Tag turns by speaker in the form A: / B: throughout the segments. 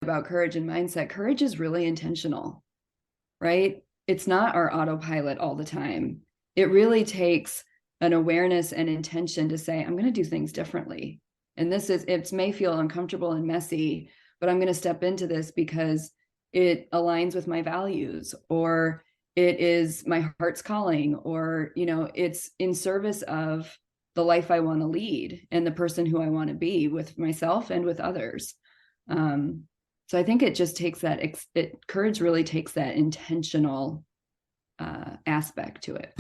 A: about courage and mindset, courage is really intentional, right? It's not our autopilot all the time. It really takes an awareness and intention to say, I'm going to do things differently. And it may feel uncomfortable and messy, but I'm going to step into this because it aligns with my values, or it is my heart's calling, or, it's in service of the life I want to lead and the person who I want to be with myself and with others. So I think it just takes courage really takes that intentional aspect to it.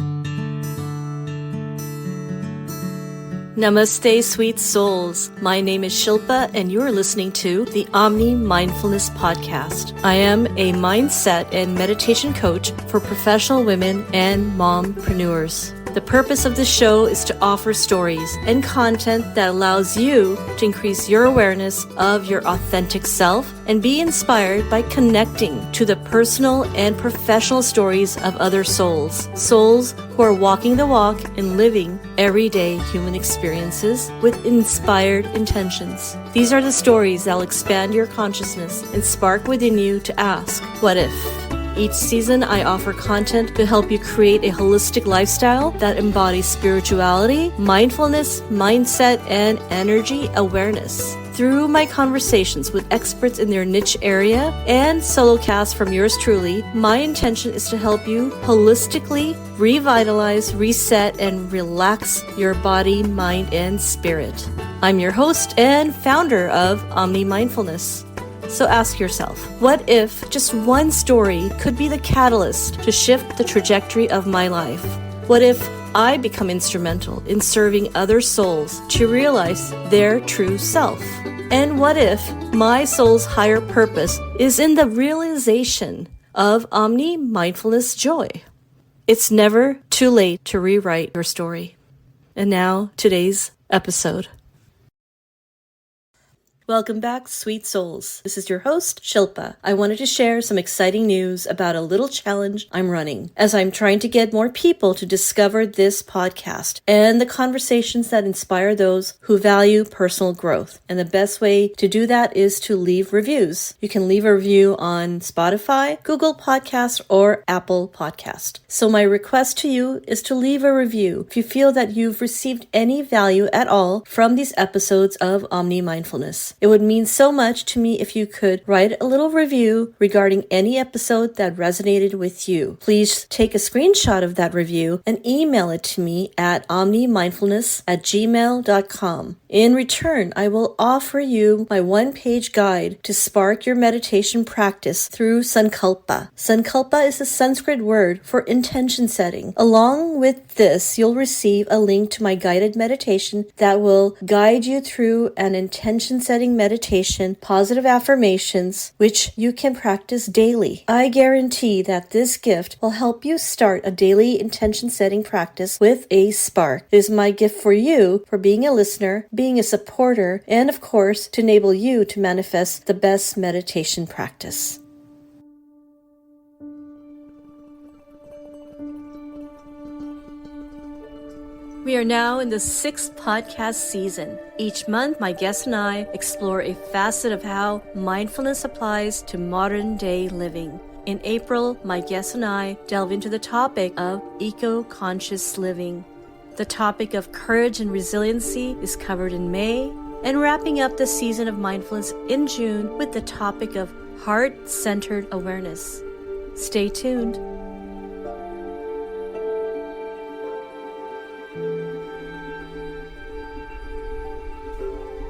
B: Namaste, sweet souls. My name is Shilpa, and you are listening to the Omni Mindfulness podcast. I am a mindset and meditation coach for professional women and mompreneurs. The purpose of this show is to offer stories and content that allows you to increase your awareness of your authentic self and be inspired by connecting to the personal and professional stories of other souls. Souls who are walking the walk and living everyday human experiences with inspired intentions. These are the stories that will expand your consciousness and spark within you to ask, what if? Each season, I offer content to help you create a holistic lifestyle that embodies spirituality, mindfulness, mindset, and energy awareness. Through my conversations with experts in their niche area and solo casts from yours truly, my intention is to help you holistically revitalize, reset, and relax your body, mind, and spirit. I'm your host and founder of Omni Mindfulness. So ask yourself, what if just one story could be the catalyst to shift the trajectory of my life? What if I become instrumental in serving other souls to realize their true self? And what if my soul's higher purpose is in the realization of Omni Mindfulness joy? It's never too late to rewrite your story. And now, today's episode. Welcome back, sweet souls. This is your host, Shilpa. I wanted to share some exciting news about a little challenge I'm running as I'm trying to get more people to discover this podcast and the conversations that inspire those who value personal growth. And the best way to do that is to leave reviews. You can leave a review on Spotify, Google Podcast, or Apple Podcast. So my request to you is to leave a review if you feel that you've received any value at all from these episodes of Omni Mindfulness. It would mean so much to me if you could write a little review regarding any episode that resonated with you. Please take a screenshot of that review and email it to me at omnimindfulness@gmail.com. In return, I will offer you my one-page guide to spark your meditation practice through Sankalpa. Sankalpa is a Sanskrit word for intention setting. Along with this, you'll receive a link to my guided meditation that will guide you through an intention setting meditation, positive affirmations, which you can practice daily. I guarantee that this gift will help you start a daily intention setting practice with a spark. It is my gift for you for being a listener, being a supporter, and of course, to enable you to manifest the best meditation practice. We are now in the 6th podcast season. Each month, my guests and I explore a facet of how mindfulness applies to modern-day living. In April, my guests and I delve into the topic of eco-conscious living. The topic of courage and resiliency is covered in May, and wrapping up the season of mindfulness in June with the topic of heart-centered awareness. Stay tuned.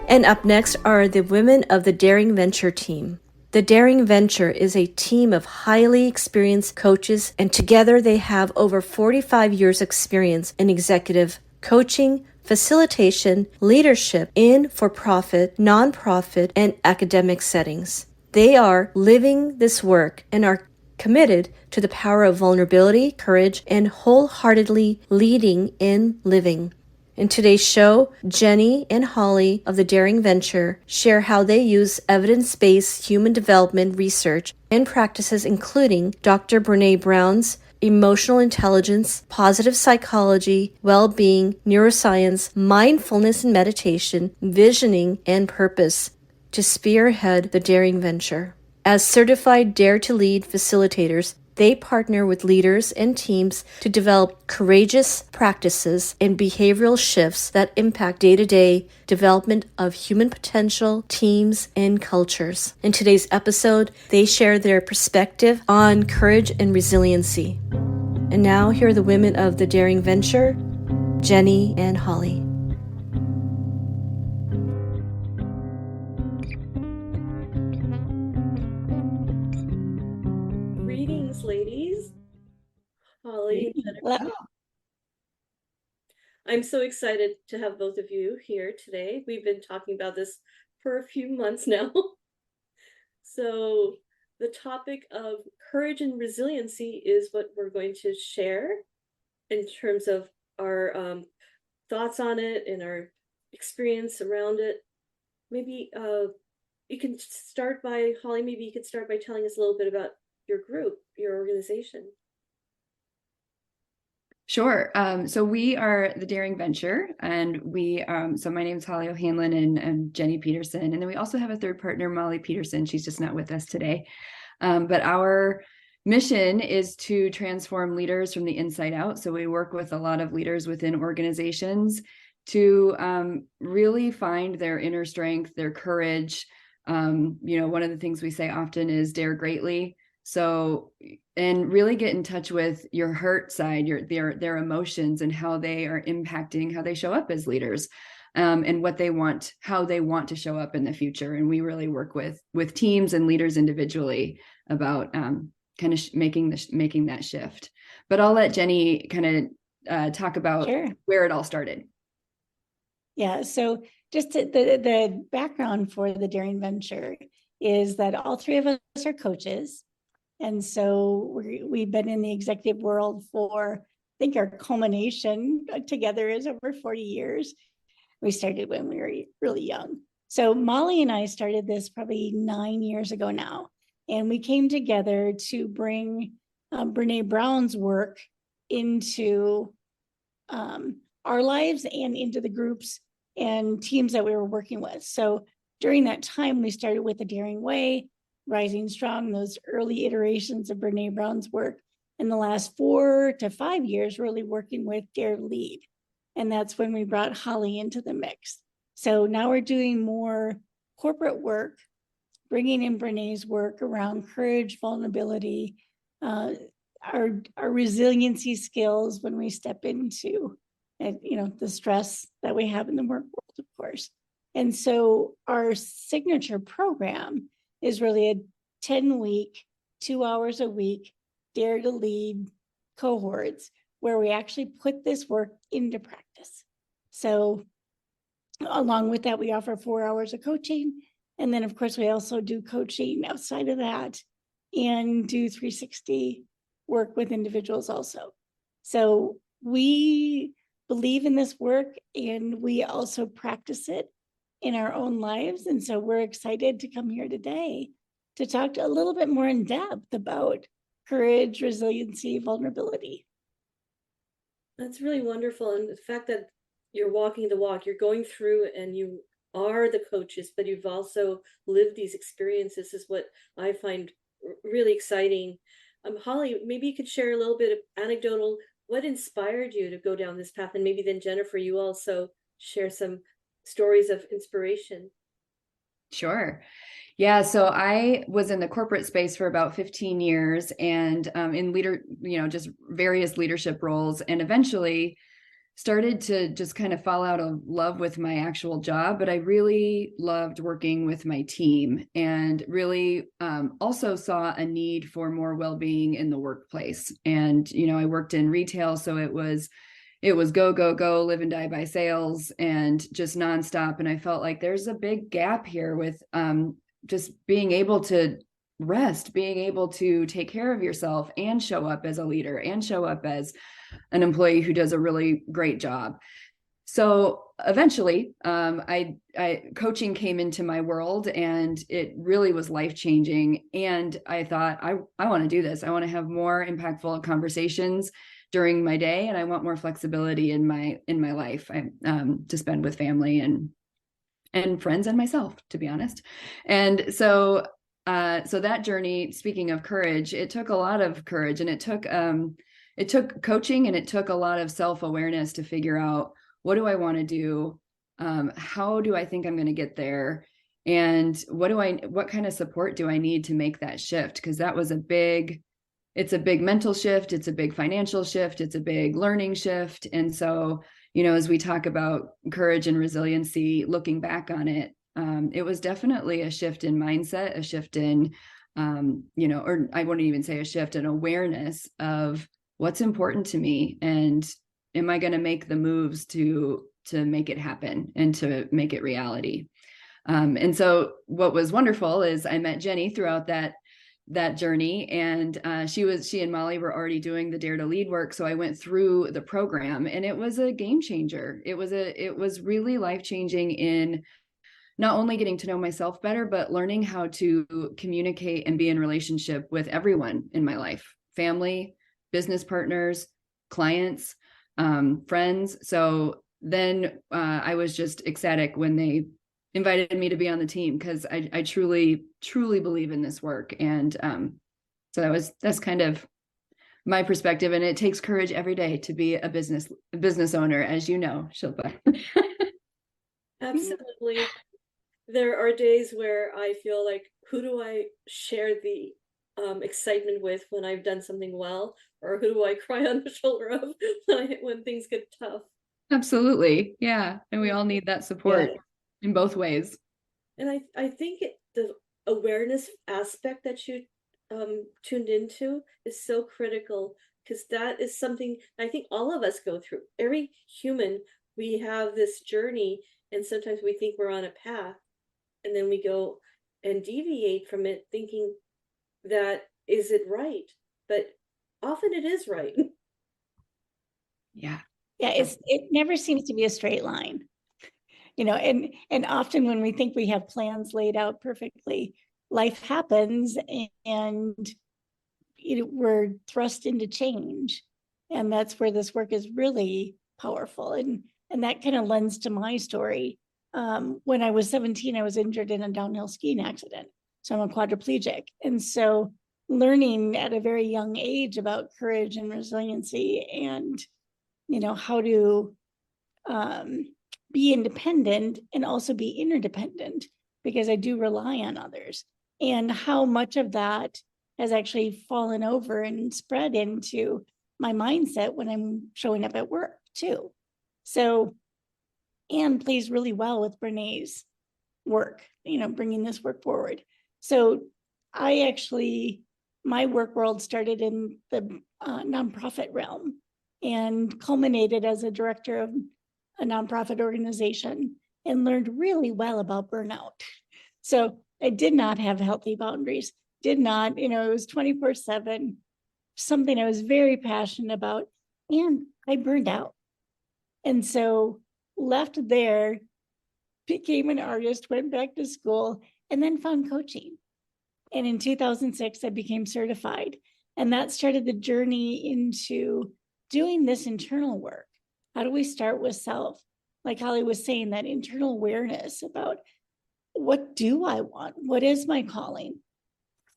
B: And up next are the women of the Daring Venture team. The Daring Venture is a team of highly experienced coaches, and together they have over 45 years experience in executive coaching, facilitation, leadership in for-profit, non-profit, and academic settings. They are living this work and are committed to the power of vulnerability, courage, and wholeheartedly leading in living. In today's show, Jenny and Holly of the Daring Venture share how they use evidence-based human development research and practices including Dr. Brené Brown's emotional intelligence, positive psychology, well-being, neuroscience, mindfulness and meditation, visioning, and purpose to spearhead the daring venture. As certified Dare to Lead facilitators, they partner with leaders and teams to develop courageous practices and behavioral shifts that impact day-to-day development of human potential, teams, and cultures. In today's episode, they share their perspective on courage and resiliency. And now, here are the women of the Daring Venture, Jenny and Holly.
C: Greetings, ladies. Holly and Jennifer.
D: Hello.
C: I'm so excited to have both of you here today. We've been talking about this for a few months now. So the topic of courage and resiliency is what we're going to share in terms of our thoughts on it and our experience around it. Maybe you can start by, Holly, maybe you could start by telling us a little bit about your group, your organization.
A: Sure. So we are the Daring Venture, and so my name is Holly O'Hanlon and Jenny Peterson. And then we also have a third partner, Molly Peterson. She's just not with us today. But our mission is to transform leaders from the inside out. So we work with a lot of leaders within organizations to really find their inner strength, their courage. One of the things we say often is dare greatly. So, and really get in touch with your hurt side, their emotions, and how they are impacting how they show up as leaders, and what they want, how they want to show up in the future. And we really work with teams and leaders individually about kind of making that shift. But I'll let Jenny kind of talk about where it all started.
D: Yeah. So just the background for the Daring Venture is that all three of us are coaches. And so we've been in the executive world for, I think our culmination together is over 40 years. We started when we were really young. So Molly and I started this probably 9 years ago now. And we came together to bring Brene Brown's work into our lives and into the groups and teams that we were working with. So during that time, we started with the Daring Way, Rising Strong, those early iterations of Brene Brown's work. In the last 4 to 5 years, really working with Dare to Lead. And that's when we brought Holly into the mix. So now we're doing more corporate work, bringing in Brene's work around courage, vulnerability, our resiliency skills when we step into the stress that we have in the work world, of course. And so our signature program is really a 10-week, 2 hours a week, Dare to Lead cohorts where we actually put this work into practice. So along with that, we offer 4 hours of coaching. And then, of course, we also do coaching outside of that and do 360 work with individuals also. So we believe in this work and we also practice it in our own lives. And so we're excited to come here today to talk a little bit more in depth about courage, resiliency, vulnerability.
C: That's really wonderful. And the fact that you're walking the walk, you're going through and you are the coaches, but you've also lived these experiences is what I find really exciting. Holly, maybe you could share a little bit of anecdotal, what inspired you to go down this path? And maybe then Jennifer, you also share some stories of inspiration.
A: Sure. Yeah. So I was in the corporate space for about 15 years and in just various leadership roles, and eventually started to just kind of fall out of love with my actual job. But I really loved working with my team and really also saw a need for more well-being in the workplace. And, I worked in retail, so it was go, go, go, live and die by sales and just nonstop. And I felt like there's a big gap here with just being able to rest, being able to take care of yourself and show up as a leader and show up as an employee who does a really great job. So eventually, coaching came into my world and it really was life-changing. And I thought, I want to do this. I want to have more impactful conversations during my day, and I want more flexibility in my life to spend with family and and friends and myself, to be honest. And so that journey, speaking of courage, it took a lot of courage, and it took coaching, and it took a lot of self-awareness to figure out, what do I want to do? How do I think I'm going to get there? And what kind of support do I need to make that shift? Because that was it's a big mental shift. It's a big financial shift. It's a big learning shift. And so, as we talk about courage and resiliency, looking back on it, it was definitely a shift in mindset, a shift in, or I wouldn't even say a shift, an awareness of what's important to me, and am I going to make the moves to make it happen and to make it reality. And so what was wonderful is I met Jenny throughout that journey, and she and Molly were already doing the Dare to Lead work. So I went through the program, and it was a game changer. It was really life-changing in not only getting to know myself better, but learning how to communicate and be in relationship with everyone in my life, family, business partners, clients, friends. So then I was just ecstatic when they invited me to be on the team, because I truly believe in this work. And so that's kind of my perspective. And it takes courage every day to be a business owner, as you know, Shilpa.
C: Absolutely. There are days where I feel like, who do I share the excitement with when I've done something well, or who do I cry on the shoulder of when things get tough?
A: Absolutely. Yeah. And we all need that support in both ways.
C: And I think the awareness aspect that you tuned into is so critical, because that is something I think all of us go through. Every human, we have this journey, and sometimes we think we're on a path, and then we go and deviate from it, thinking that, is it right? But often it is right.
A: Yeah.
D: Yeah, it never seems to be a straight line. And often when we think we have plans laid out perfectly, life happens, and we're thrust into change. And that's where this work is really powerful. And that kind of lends to my story. When I was 17, I was injured in a downhill skiing accident. So I'm a quadriplegic. And so learning at a very young age about courage and resiliency, and, how to be independent and also be interdependent, because I do rely on others, and how much of that has actually fallen over and spread into my mindset when I'm showing up at work too. So Anne plays really well with Brené's work, bringing this work forward. So my work world started in the nonprofit realm and culminated as a director of a nonprofit organization, and learned really well about burnout. So I did not have healthy boundaries, it was 24/7, something I was very passionate about, and I burned out. And so left there, became an artist, went back to school, and then found coaching. And in 2006, I became certified. And that started the journey into doing this internal work. How do we start with self? Like Holly was saying, that internal awareness about, what do I want? What is my calling?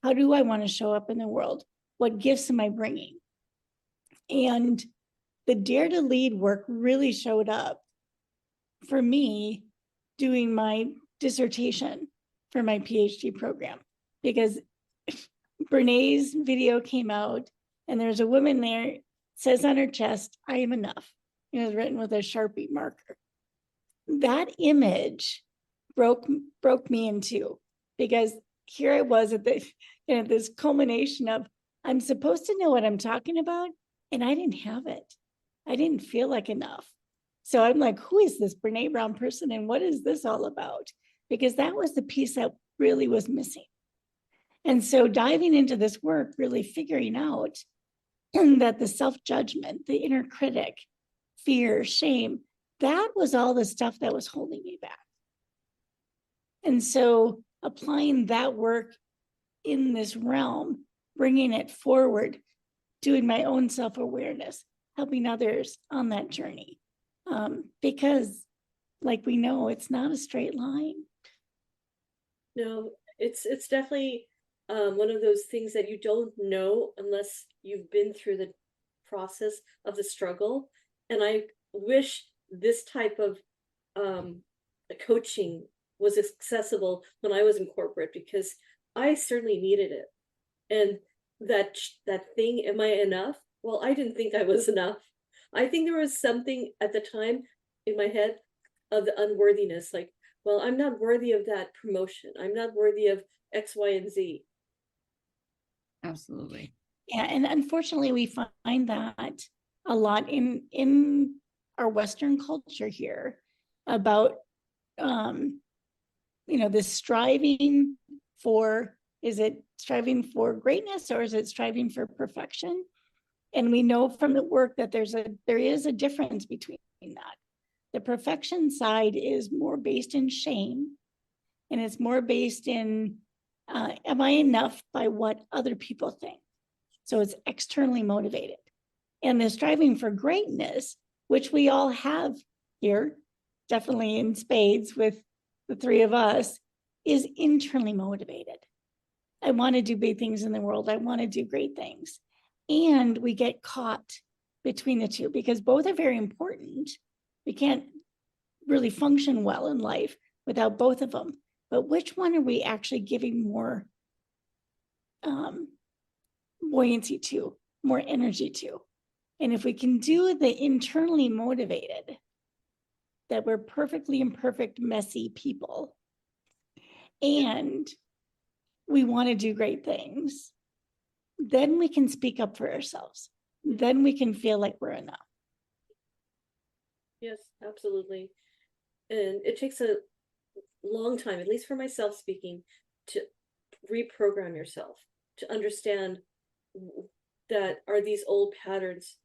D: How do I want to show up in the world? What gifts am I bringing? And the Dare to Lead work really showed up for me doing my dissertation for my PhD program, because Brené's video came out, and there's a woman there, says on her chest, "I am enough." It was written with a Sharpie marker. That image broke me in two, because here I was at this culmination of, I'm supposed to know what I'm talking about, and I didn't have it. I didn't feel like enough. So I'm like, who is this Brené Brown person, and what is this all about? Because that was the piece that really was missing. And so diving into this work, really figuring out that the self-judgment, the inner critic, fear, shame, that was all the stuff that was holding me back. And so applying that work in this realm, bringing it forward, doing my own self-awareness, helping others on that journey. Because like we know it's not a straight line.
C: No, it's definitely one of those things that you don't know unless you've been through the process of the struggle. And I wish this type of coaching was accessible when I was in corporate, because I certainly needed it. And that thing, am I enough? Well, I didn't think I was enough. I think there was something at the time in my head of the unworthiness, like, well, I'm not worthy of that promotion. I'm not worthy of X, Y, and Z.
A: Absolutely.
D: Yeah, and unfortunately, we find that a lot in our Western culture here about this striving for, is it striving for greatness or is it striving for perfection? And we know from the work that there is a difference between that. The perfection side is more based in shame, and it's more based in, am I enough by what other people think? So it's externally motivated. And the striving for greatness, which we all have here, definitely in spades with the three of us, is internally motivated. I want to do big things in the world. I want to do great things. And we get caught between the two because both are very important. We can't really function well in life without both of them. But which one are we actually giving more buoyancy to, more energy to? And if we can do the internally motivated, that we're perfectly imperfect, messy people, and we want to do great things, then we can speak up for ourselves. Then we can feel like we're enough.
C: Yes, absolutely. And it takes a long time, at least for myself speaking, to reprogram yourself, to understand that are these old patterns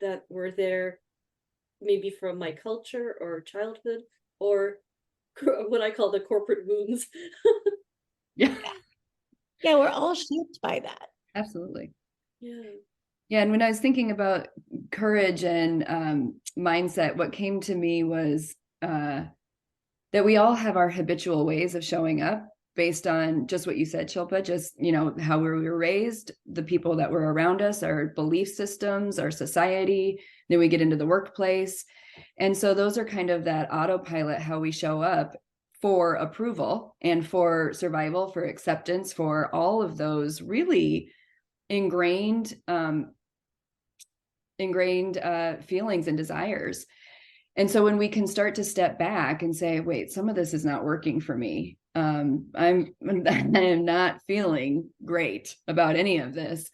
C: that were there maybe from my culture or childhood, or what I call the corporate wounds.
A: Yeah.
D: Yeah, we're all shaped by that.
A: Absolutely.
C: Yeah.
A: Yeah. And when I was thinking about courage and mindset, what came to me was that we all have our habitual ways of showing up based on just what you said, Shilpa, just, how we were raised, the people that were around us, our belief systems, our society. Then we get into the workplace. And so those are kind of that autopilot, how we show up for approval and for survival, for acceptance, for all of those really ingrained feelings and desires. And so when we can start to step back and say, wait, some of this is not working for me. I am not feeling great about any of this.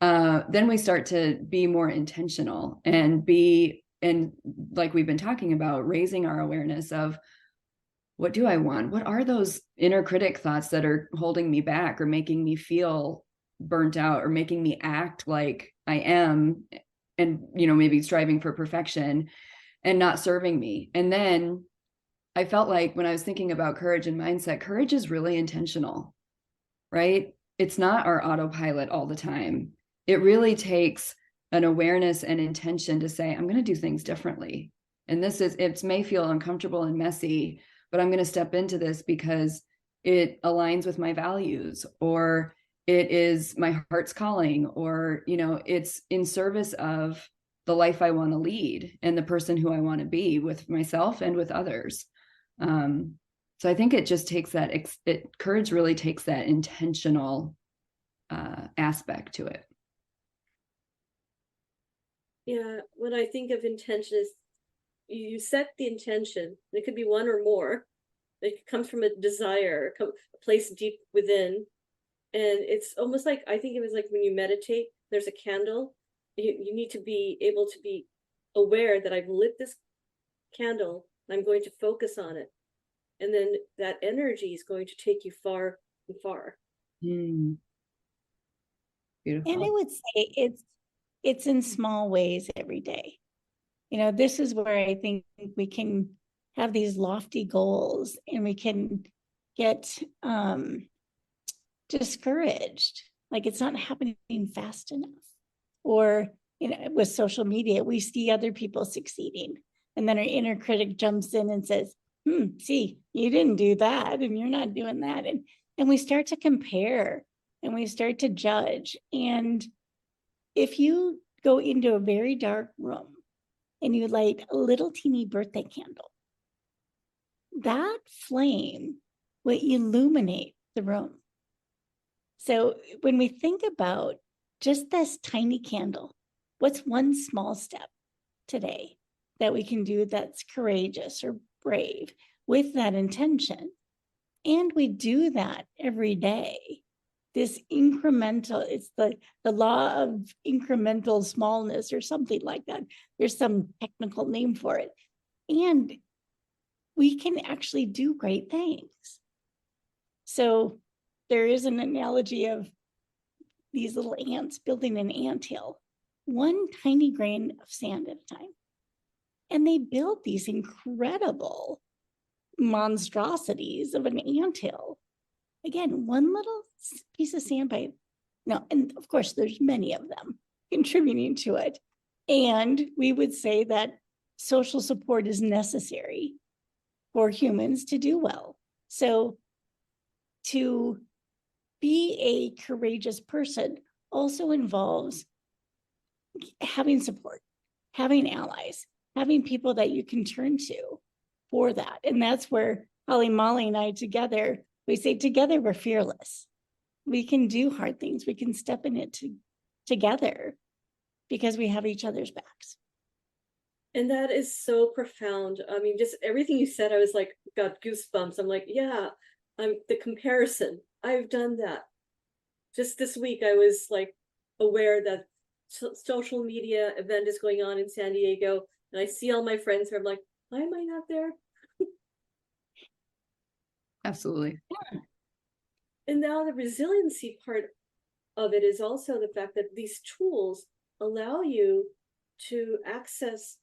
A: Then we start to be more intentional and like we've been talking about, raising our awareness of, what do I want? What are those inner critic thoughts that are holding me back or making me feel burnt out or making me act like I am, and, maybe striving for perfection and not serving me? And then I felt like when I was thinking about courage and mindset, courage is really intentional, right? It's not our autopilot all the time. It really takes an awareness and intention to say, I'm going to do things differently. And it may feel uncomfortable and messy, but I'm going to step into this because it aligns with my values, or it is my heart's calling, or, it's in service of the life I want to lead and the person who I want to be with myself and with others. So I think it just takes courage really takes that intentional aspect to it.
C: Yeah, when I think of intention, is you set the intention. It could be one or more. It comes from a desire, a place deep within. And it's almost like, I think it was like when you meditate, there's a candle. You need to be able to be aware that I've lit this candle. I'm going to focus on it. And then that energy is going to take you far and far.
A: Beautiful.
D: And I would say it's in small ways every day. This is where I think we can have these lofty goals and we can get discouraged. Like it's not happening fast enough. Or, with social media, we see other people succeeding. And then our inner critic jumps in and says, see, you didn't do that and you're not doing that. And we start to compare and we start to judge. And if you go into a very dark room and you light a little teeny birthday candle, that flame will illuminate the room. So when we think about just this tiny candle, what's one small step today that we can do that's courageous or brave with that intention? And we do that every day. This incremental, it's the law of incremental smallness or something like that. There's some technical name for it. And we can actually do great things. So there is an analogy of these little ants building an anthill, one tiny grain of sand at a time. And they build these incredible monstrosities of an anthill. Again, one little piece of sandpaper. No, and of course, there's many of them contributing to it. And we would say that social support is necessary for humans to do well. So to be a courageous person also involves having support, having allies, having people that you can turn to for that. And that's where Holly, Molly, and I together, we say together we're fearless. We can do hard things. We can step in it together because we have each other's backs.
C: And that is so profound. I mean, just everything you said, I was like, got goosebumps. I'm like, yeah, the comparison. I've done that. Just this week, I was like aware that social media event is going on in San Diego, and I see all my friends here. I'm like, why am I not there?
A: Absolutely.
D: Yeah.
C: And now the resiliency part of it is also the fact that these tools allow you to access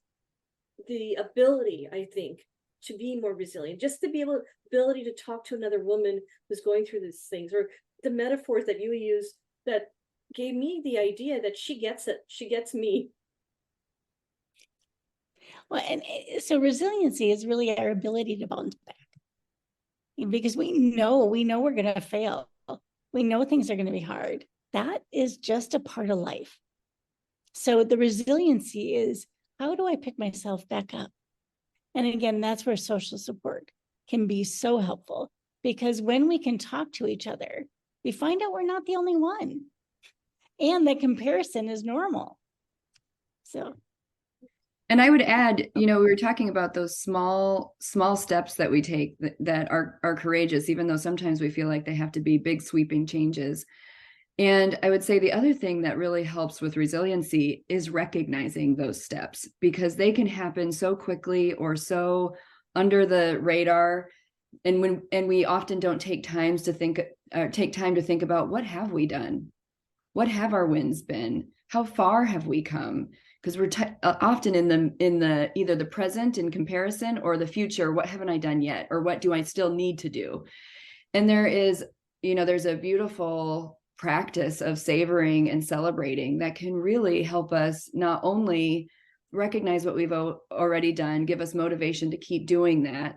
C: the ability, I think, to be more resilient, just to be ability to talk to another woman who's going through these things, or the metaphors that you use that gave me the idea that she gets it, she gets me.
D: Well, and so resiliency is really our ability to bounce back, because we know we're going to fail. We know things are going to be hard. That is just a part of life. So the resiliency is, how do I pick myself back up? And again, that's where social support can be so helpful, because when we can talk to each other, we find out we're not the only one, and that comparison is normal. So.
A: And I would add, we were talking about those small steps that we take that are courageous, even though sometimes we feel like they have to be big sweeping changes. And I would say the other thing that really helps with resiliency is recognizing those steps, because they can happen so quickly or so under the radar. And we often don't take time to think about, what have we done? What have our wins been? How far have we come? Because we're often in the either the present in comparison, or the future. What haven't I done yet? Or what do I still need to do? And there's a beautiful practice of savoring and celebrating that can really help us not only recognize what we've already done, give us motivation to keep doing that,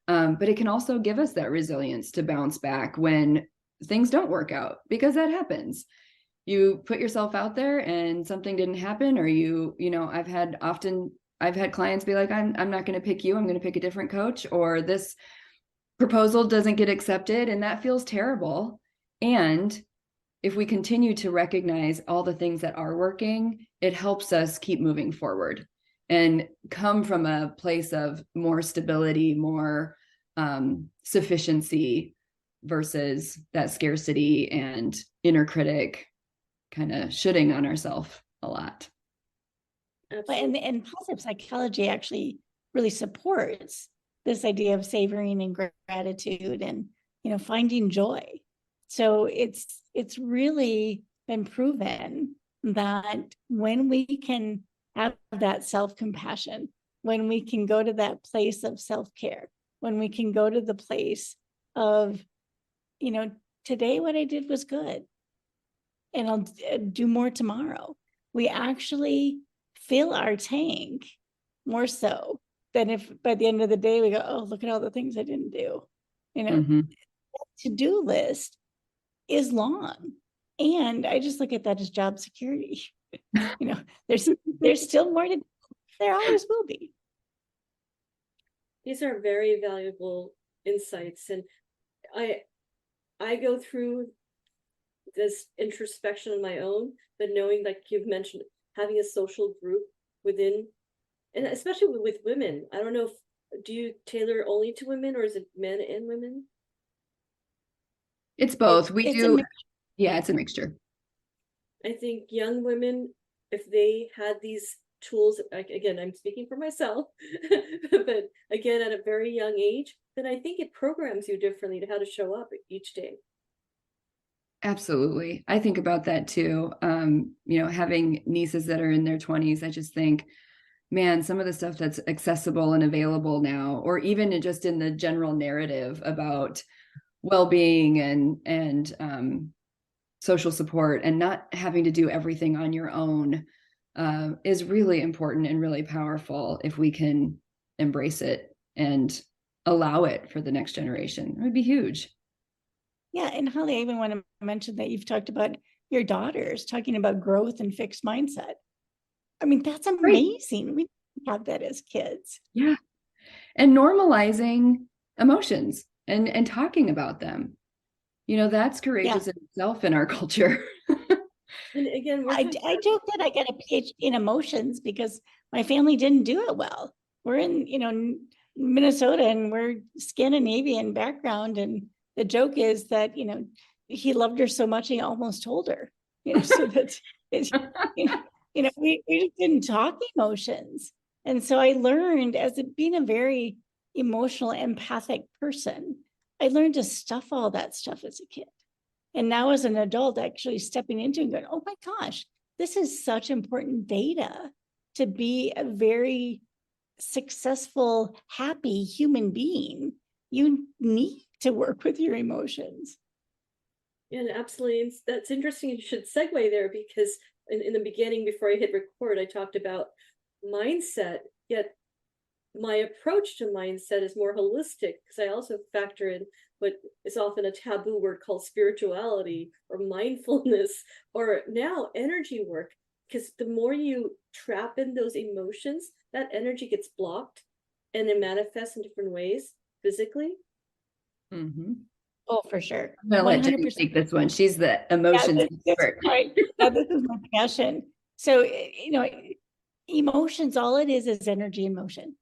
A: but it can also give us that resilience to bounce back when things don't work out, because that happens. You put yourself out there and something didn't happen, or I've had clients be like, I'm not going to pick you, I'm going to pick a different coach, or this proposal doesn't get accepted, and that feels terrible. And if we continue to recognize all the things that are working, it helps us keep moving forward and come from a place of more stability, more sufficiency, versus that scarcity and inner critic kind of shooting on ourselves a lot.
D: And positive psychology actually really supports this idea of savoring and gratitude and finding joy. So it's really been proven that when we can have that self-compassion, when we can go to that place of self-care, when we can go to the place of, today what I did was good, and I'll do more tomorrow, we actually fill our tank more so then if by the end of the day we go, oh, look at all the things I didn't do,
A: Mm-hmm.
D: to-do list is long. And I just look at that as job security. There's still more to do. There always will be.
C: These are very valuable insights. And I go through this introspection on my own, but knowing, like you've mentioned, having a social group within, and especially with women. I don't know if, do you tailor only to women, or is it men and women?
A: It's both. We
D: It's
A: do. Yeah, it's a mixture.
C: I think young women, if they had these tools, again, I'm speaking for myself, but again, at a very young age, then I think it programs you differently to how to show up each day.
A: Absolutely. I think about that too. Having nieces that are in their 20s, I just think, man, some of the stuff that's accessible and available now, or even just in the general narrative about well-being and social support and not having to do everything on your own, is really important and really powerful if we can embrace it and allow it for the next generation. It would be huge.
D: Yeah. And Holly, I even want to mention that you've talked about your daughters talking about growth and fixed mindset. I mean, that's amazing. Right. We didn't have that as kids.
A: Yeah. And normalizing emotions and talking about them. That's courageous in itself in our culture.
C: And again,
D: I joke that I got a PhD in emotions because my family didn't do it well. We're in, Minnesota, and we're Scandinavian background. And the joke is that, he loved her so much, he almost told her, so that's, we just didn't talk emotions. And so I learned, as being a very emotional, empathic person, I learned to stuff all that stuff as a kid. And now as an adult, actually stepping into and going, oh my gosh, this is such important data to be a very successful, happy human being. You need to work with your emotions.
C: And absolutely. That's interesting. You should segue there, because in the beginning, before I hit record, I talked about mindset, yet my approach to mindset is more holistic, because I also factor in what is often a taboo word called spirituality or mindfulness, or now energy work, because the more you trap in those emotions, that energy gets blocked and it manifests in different ways physically.
A: Mm-hmm.
D: Oh, for sure.
A: I'm gonna let Jenny take this one. She's the emotions expert.
D: Right. Now, this is my passion. So, emotions, all it is energy in motion.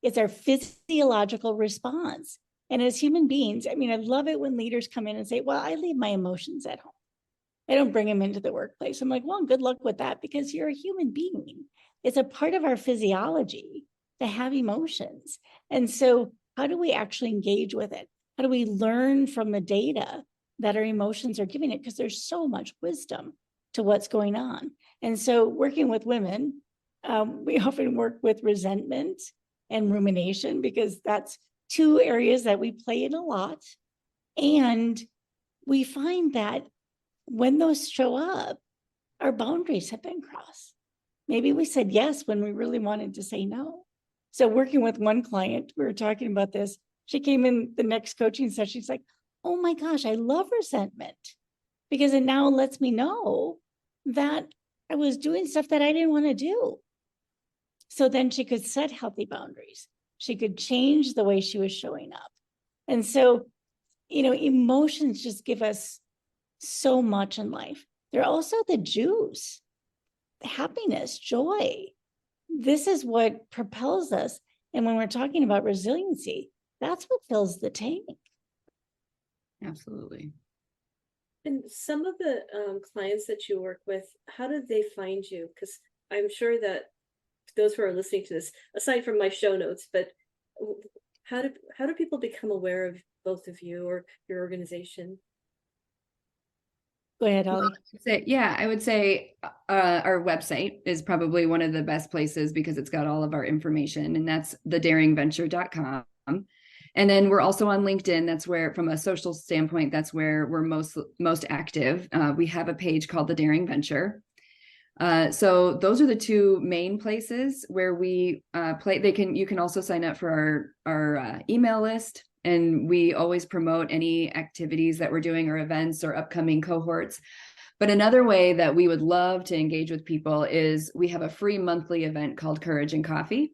D: It's our physiological response. And as human beings, I love it when leaders come in and say, well, I leave my emotions at home. I don't bring them into the workplace. I'm like, well, good luck with that, because you're a human being. It's a part of our physiology to have emotions. And so how do we actually engage with it? How do we learn from the data that our emotions are giving it? Because there's so much wisdom to what's going on. And so working with women, we often work with resentment and rumination, because that's two areas that we play in a lot. And we find that when those show up, our boundaries have been crossed. Maybe we said yes when we really wanted to say no. So working with one client, we were talking about this. She came in the next coaching session. She's like, oh my gosh, I love resentment, because it now lets me know that I was doing stuff that I didn't want to do. So then she could set healthy boundaries. She could change the way she was showing up. And so, emotions just give us so much in life. They're also the juice, happiness, joy. This is what propels us. And when we're talking about resiliency, that's what fills the tank.
A: Absolutely.
C: And some of the clients that you work with, how did they find you? Because I'm sure that those who are listening to this, aside from my show notes, but how do people become aware of both of you or your organization?
D: Go ahead, Holly.
A: I would say our website is probably one of the best places, because it's got all of our information, and that's thedaringventure.com. And then we're also on LinkedIn. That's where, from a social standpoint, that's where we're most active. We have a page called The Daring Venture. So those are the two main places where we play. You can also sign up for our email list, and we always promote any activities that we're doing or events or upcoming cohorts. But another way that we would love to engage with people is we have a free monthly event called Courage and Coffee.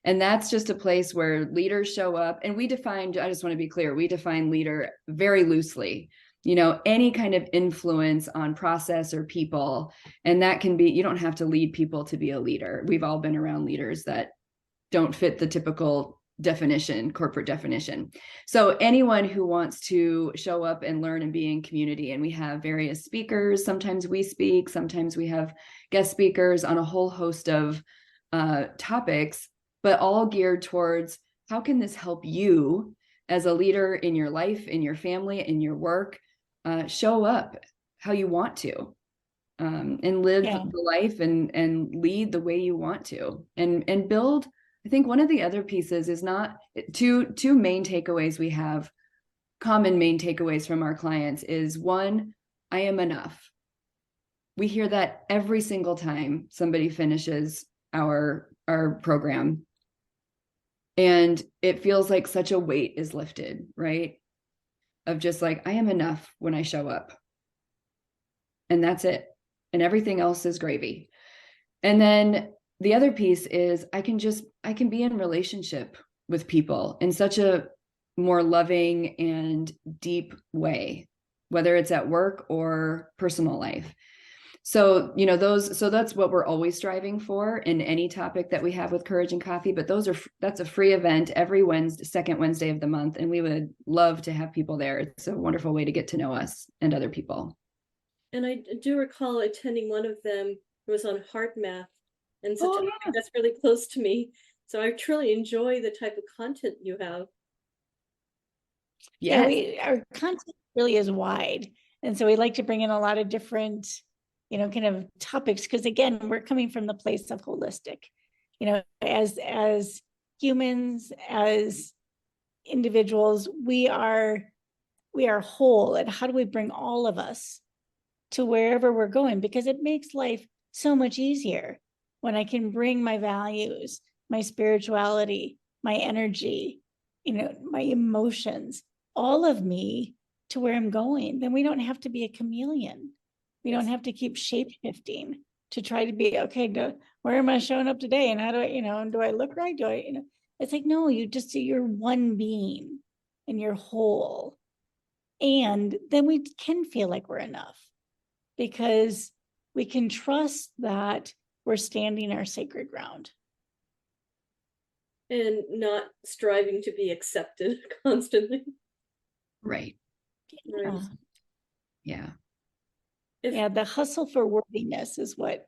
A: And that's just a place where leaders show up. And I just want to be clear, we define leader very loosely. Any kind of influence on process or people. And that can be, you don't have to lead people to be a leader. We've all been around leaders that don't fit the typical corporate definition. So anyone who wants to show up and learn and be in community, and we have various speakers. Sometimes we speak, sometimes we have guest speakers on a whole host of topics, but all geared towards how can this help you as a leader in your life, in your family, in your work, show up how you want to, and live the life and lead the way you want to, and build. I think one of the other pieces is not two main takeaways we have, common main takeaways from our clients is one, I am enough. We hear that every single time somebody finishes our program. And it feels like such a weight is lifted, right? Of just like, I am enough when I show up. And that's it. And everything else is gravy. And then the other piece is I can be in relationship with people in such a more loving and deep way, whether it's at work or personal life. So, that's what we're always striving for in any topic that we have with Courage and Coffee, but that's a free event every second Wednesday of the month. And we would love to have people there. It's a wonderful way to get to know us and other people.
C: And I do recall attending one of them. It was on heart math, and such a topic that's really close to me. So I truly enjoy the type of content you have.
D: Yes. Our content really is wide. And so we like to bring in a lot of different, kind of topics, because again, we're coming from the place of holistic, as humans, as individuals, we are whole. And how do we bring all of us to wherever we're going? Because it makes life so much easier when I can bring my values, my spirituality, my energy, my emotions, all of me to where I'm going. Then we don't have to be a chameleon. We don't have to keep shape shifting to try to be, okay, where am I showing up today? And how do I, do I look right? It's like, no, you're one being and you're whole. And then we can feel like we're enough because we can trust that we're standing our sacred ground.
C: And not striving to be accepted constantly.
A: Right. Yeah.
D: The hustle for worthiness is what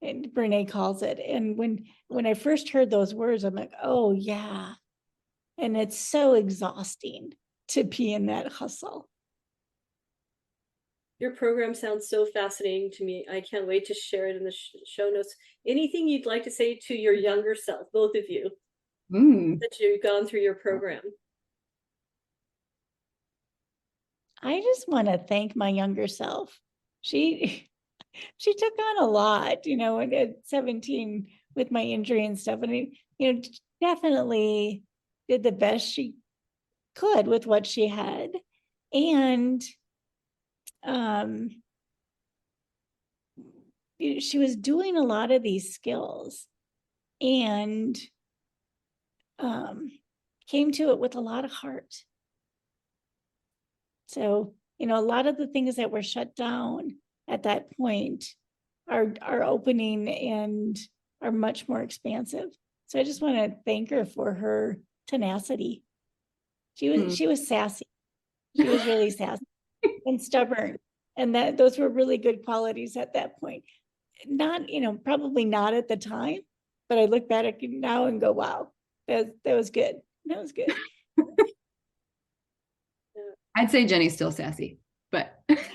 D: Brene calls it. And when I first heard those words, I'm like, oh yeah. And it's so exhausting to be in that hustle.
C: Your program sounds so fascinating to me. I can't wait to share it in the show notes. Anything you'd like to say to your younger self, both of you, that you've gone through your program?
D: I just want to thank my younger self. She took on a lot, at 17 with my injury and stuff. And, definitely did the best she could with what she had. And she was doing a lot of these skills and came to it with a lot of heart. So, a lot of the things that were shut down at that point are opening and are much more expansive. So I just want to thank her for her tenacity. She was sassy. She was really sassy and stubborn. And those were really good qualities at that point. Not, probably not at the time, but I look back at it now and go, wow, that was good. That was good.
A: I'd say Jenny's still sassy, but
D: maybe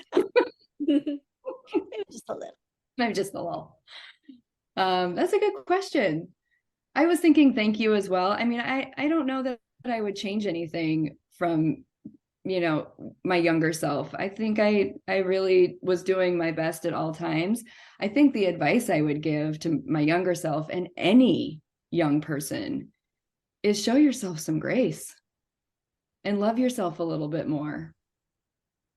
D: just a little.
A: Maybe just a little. That's a good question. I was thinking thank you as well. I mean, I don't know that I would change anything from, my younger self. I think I really was doing my best at all times. I think the advice I would give to my younger self and any young person is show yourself some grace and love yourself a little bit more.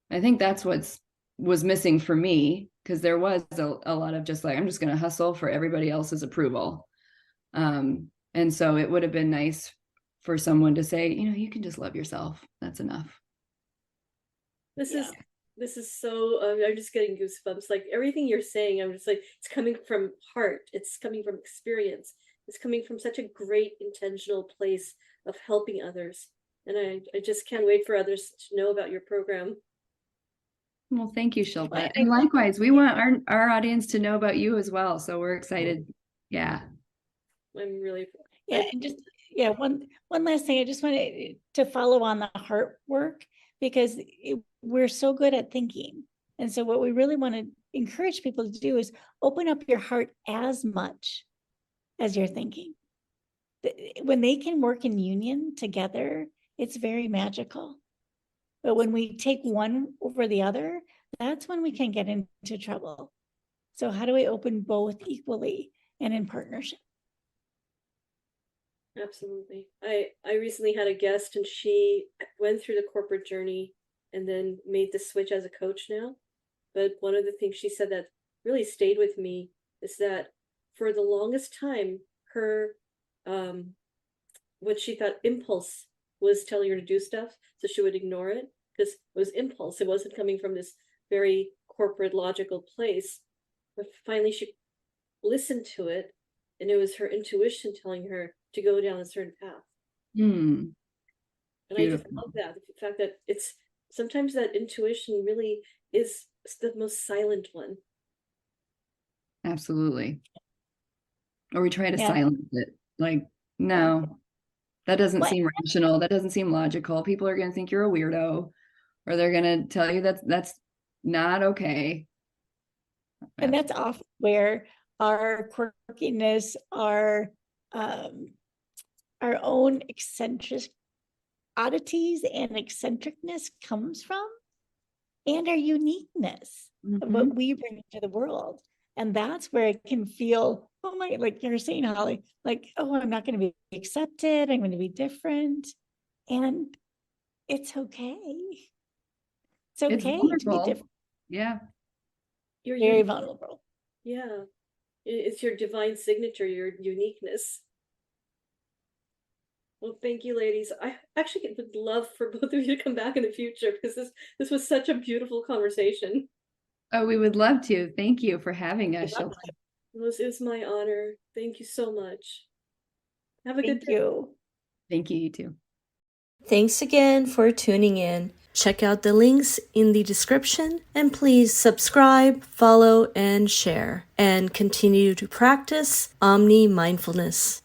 A: I think that's was missing for me, because there was a lot of just like, I'm just going to hustle for everybody else's approval. And so it would have been nice for someone to say, you can just love yourself. That's enough.
C: This is so, I'm just getting goosebumps. Like everything you're saying, I'm just like, it's coming from heart. It's coming from experience. It's coming from such a great intentional place of helping others. And I just can't wait for others to know about your program.
A: Well, thank you, Shilpa. And likewise, we want our audience to know about you as well. So we're excited. Yeah.
C: I'm really,
D: and just, one last thing. I just wanted to follow on the heart work, because we're so good at thinking. And so what we really want to encourage people to do is open up your heart as much as you're thinking. When they can work in union together, it's very magical. But when we take one over the other, that's when we can get into trouble. So how do we open both equally and in partnership?
C: absolutely. I recently had a guest and she went through the corporate journey and then made the switch as a coach now. But one of the things she said that really stayed with me is that for the longest time, her what she thought impulse was telling her to do stuff, so she would ignore it because it was impulse. It wasn't coming from this very corporate logical place. But finally she listened to it, and it was her intuition telling her to go down a certain path. And I just love that, the fact that it's sometimes that intuition really is the most silent one.
A: Absolutely. Or we try to silence it. Like, no, that doesn't seem rational. That doesn't seem logical. People are going to think you're a weirdo, or they're going to tell you that that's not okay.
D: And that's often where our quirkiness, our own eccentric oddities and eccentricness comes from, and our uniqueness of what we bring to the world. And that's where it can feel, oh my, like you're saying, Holly, like, oh, I'm not going to be accepted. I'm going to be different. And it's okay. It's okay to be different.
A: Yeah.
C: You're
D: very vulnerable.
C: Yeah. It's your divine signature, your uniqueness. Well, thank you, ladies. I actually would love for both of you to come back in the future, because this was such a beautiful conversation.
A: Oh, we would love to. Thank you for having us.
C: It was my honor. Thank you so much. Have a good day.
A: Thank you, you too.
B: Thanks again for tuning in. Check out the links in the description, and please subscribe, follow, and share, and continue to practice Omni Mindfulness.